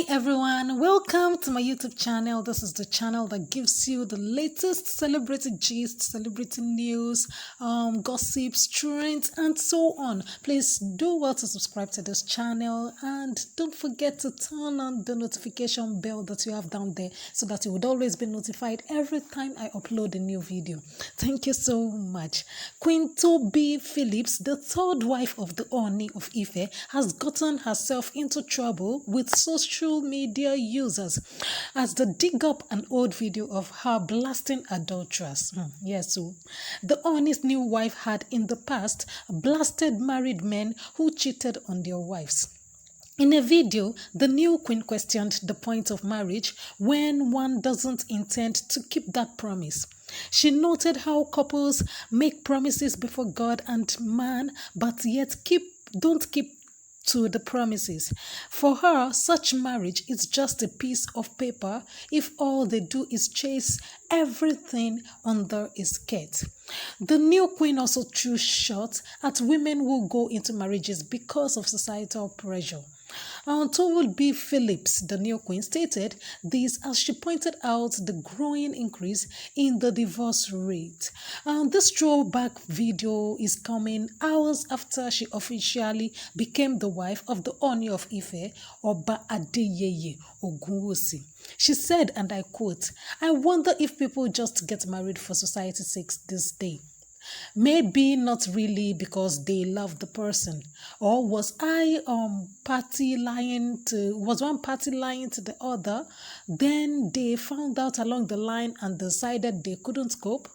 Hi everyone, welcome to my YouTube channel. This is the channel that gives you the latest celebrity gist, celebrity news, gossips, trends, and so on. Please do well to subscribe to this channel and don't forget to turn on the notification bell that you have down there so that you would always be notified every time I upload a new video. Thank you so much. Queen Toby Phillips, the third wife of the Ooni of Ife, has gotten herself into trouble with social media users as they dig up an old video of her blasting adulteress. Yes, so the Ooni's new wife had in the past blasted married men who cheated on their wives. In a video, the new queen questioned the point of marriage when one doesn't intend to keep that promise. She noted how couples make promises before God and man, but yet don't keep to the promises. For her, such marriage is just a piece of paper if all they do is chase everything under a skirt. The new queen also threw shots at women who go into marriages because of societal pressure. Toby Phillips, the new queen, stated this as she pointed out the growing increase in the divorce rate. This throwback video is coming hours after she officially became the wife of the Ooni of Ife, Oba Adeyeye Ogunwusi. She said, and I quote, "I wonder if people just get married for society's sake this day. Maybe not really because they love the person. Or was one party lying to the other? Then they found out along the line and decided they couldn't cope.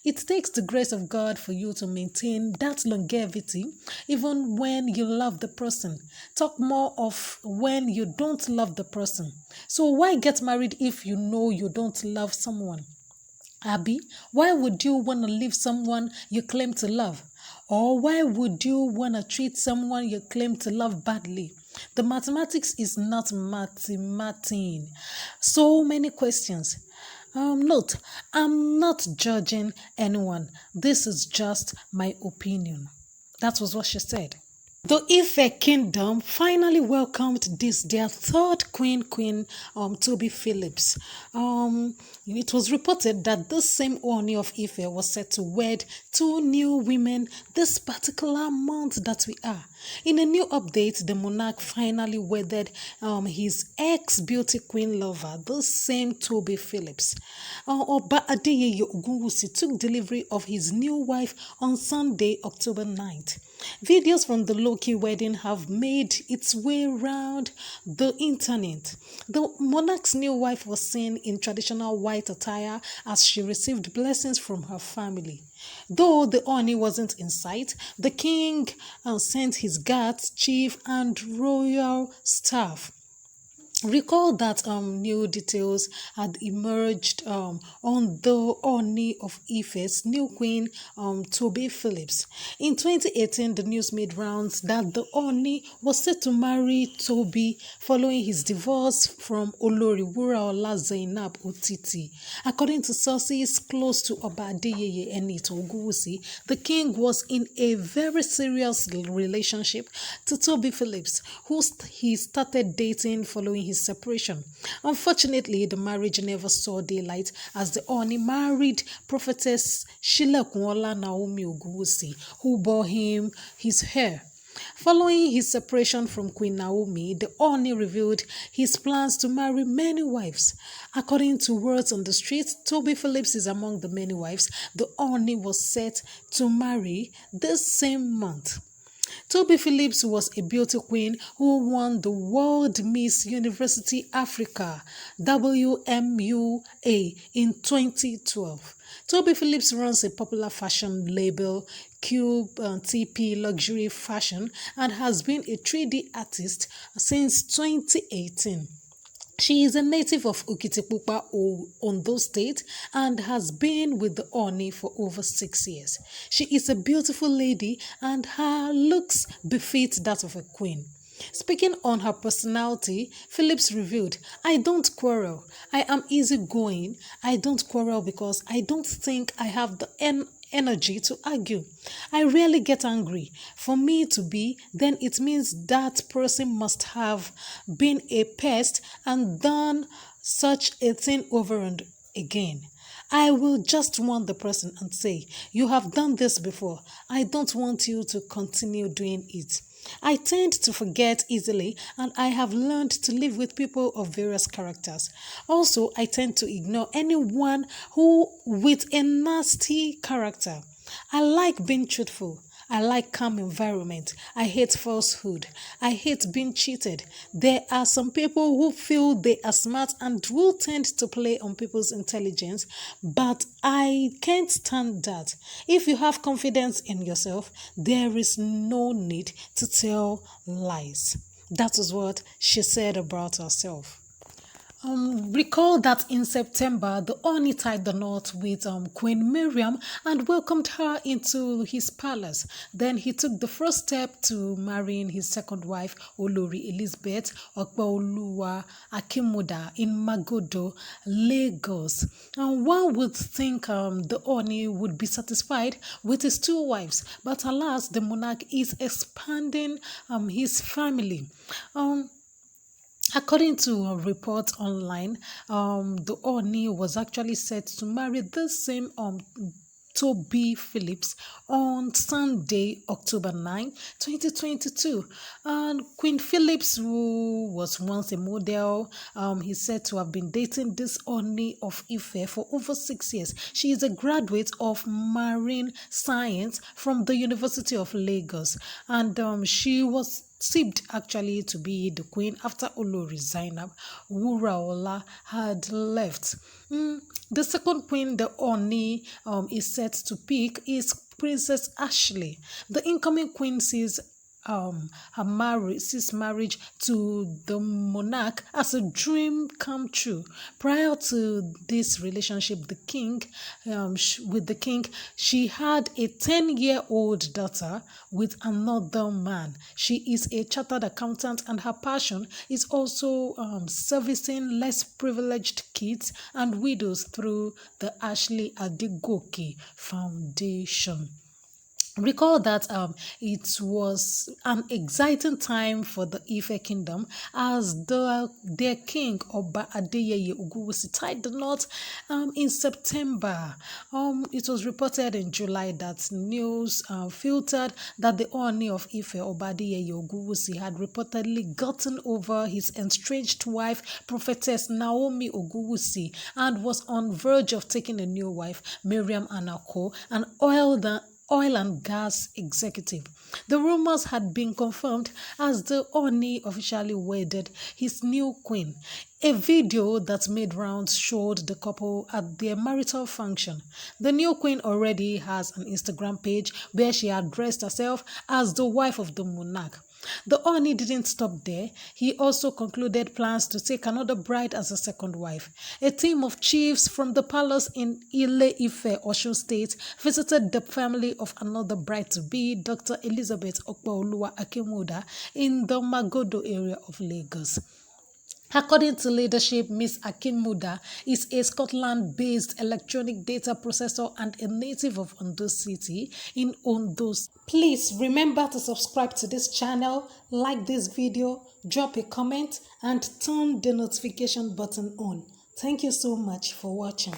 It takes the grace of God for you to maintain that longevity even when you love the person. Talk more of when you don't love the person. So why get married if you know you don't love someone? Abby, why would you want to leave someone you claim to love? Or why would you want to treat someone you claim to love badly? The mathematics is not mathemating." So many questions. Note, I'm not judging anyone. This is just my opinion. That was what she said. The Ife Kingdom finally welcomed their third queen, Toby Phillips. It was reported that this same Ooni of Ife was set to wed two new women this particular month that we are. In a new update, the monarch finally wedded his ex-beauty queen lover, the same Toby Phillips. Oba Adeyeye Ogunwusi took delivery of his new wife on Sunday, October 9th. Videos from the low-key wedding have made its way around the internet. The monarch's new wife was seen in traditional white attire as she received blessings from her family. Though the Ooni wasn't in sight, the king sent his guards, chief, and royal staff. Recall that new details had emerged on the Ooni of Ife's new queen, Toby Phillips. In 2018, the news made rounds that the Ooni was set to marry Toby following his divorce from Olori Wuraola Zainab Otiti. According to sources close to Oba Adeyeye Enito Ogunwusi, the king was in a very serious relationship to Toby Phillips, who he started dating following his separation. Unfortunately, the marriage never saw daylight as the Ooni married prophetess Shilekunwola Naomi Ogunwusi, who bore him his heir. Following his separation from Queen Naomi, the Ooni revealed his plans to marry many wives. According to words on the street, Toby Phillips is among the many wives the Ooni was set to marry this same month. Toby Phillips was a beauty queen who won the World Miss University Africa WMUA in 2012. Toby Phillips runs a popular fashion label, Cube TP Luxury Fashion, and has been a 3D artist since 2018. She is a native of Okitipupa, Ondo State, and has been with the Ooni for over 6 years. She is a beautiful lady and her looks befit that of a queen. Speaking on her personality, Phillips revealed, "I don't quarrel. I am easygoing. I don't quarrel because I don't think I have the energy to argue. I rarely get angry. For me to be, then it means that person must have been a pest and done such a thing over and again. I will just warn the person and say, "You have done this before. I don't want you to continue doing it." I tend to forget easily and I have learned to live with people of various characters. Also, I tend to ignore anyone who with a nasty character. I like being truthful. I like calm environment. I hate falsehood. I hate being cheated. There are some people who feel they are smart and will tend to play on people's intelligence, but I can't stand that. If you have confidence in yourself, there is no need to tell lies. That is what she said about herself. Recall that in September, the Oni tied the knot with Queen Miriam and welcomed her into his palace. Then he took the first step to marrying his second wife, Olori Elizabeth Okpaoluwa Akimuda in Magodo, Lagos. And one would think the Oni would be satisfied with his two wives, but alas, the monarch is expanding his family. According to a report online, the Oni was actually set to marry the same Toby Phillips on Sunday, October 9, 2022. And Queen Phillips, who was once a model, is said to have been dating this Ooni of Ife for over 6 years. She is a graduate of marine science from the University of Lagos, and she was tipped actually to be the queen after Olori Zainab Wuraola had left. The second queen the Oni is set to pick is Princess Ashley. The incoming queen sees sees marriage to the monarch as a dream come true. Prior to this relationship, with the king, she had a 10-year-old daughter with another man. She is a chartered accountant, and her passion is also servicing less privileged kids and widows through the Ashley Adegoke Foundation. Recall that it was an exciting time for the Ife kingdom as their king Oba Adeyeye Ogunwusi tied the knot in September. It was reported in July that news filtered that the Ooni of Ife Oba Adeyeye Ogunwusi had reportedly gotten over his estranged wife, Prophetess Naomi Ogunwusi, and was on verge of taking a new wife, Miriam Anako, an oil and gas executive. The rumors had been confirmed as the Oni officially wedded his new queen. A video that made rounds showed the couple at their marital function. The new queen already has an Instagram page where she addressed herself as the wife of the monarch. The Oni didn't stop there. He also concluded plans to take another bride as a second wife. A team of chiefs from the palace in Ile-Ife, Osun State, visited the family of another bride-to-be, Dr. Elizabeth Okpaoluwa Akimuda, in the Magodo area of Lagos. According to leadership, Ms. Akinmuda is a Scotland-based electronic data processor and a native of Ondo City in Ondo. Please remember to subscribe to this channel, like this video, drop a comment, and turn the notification button on. Thank you so much for watching.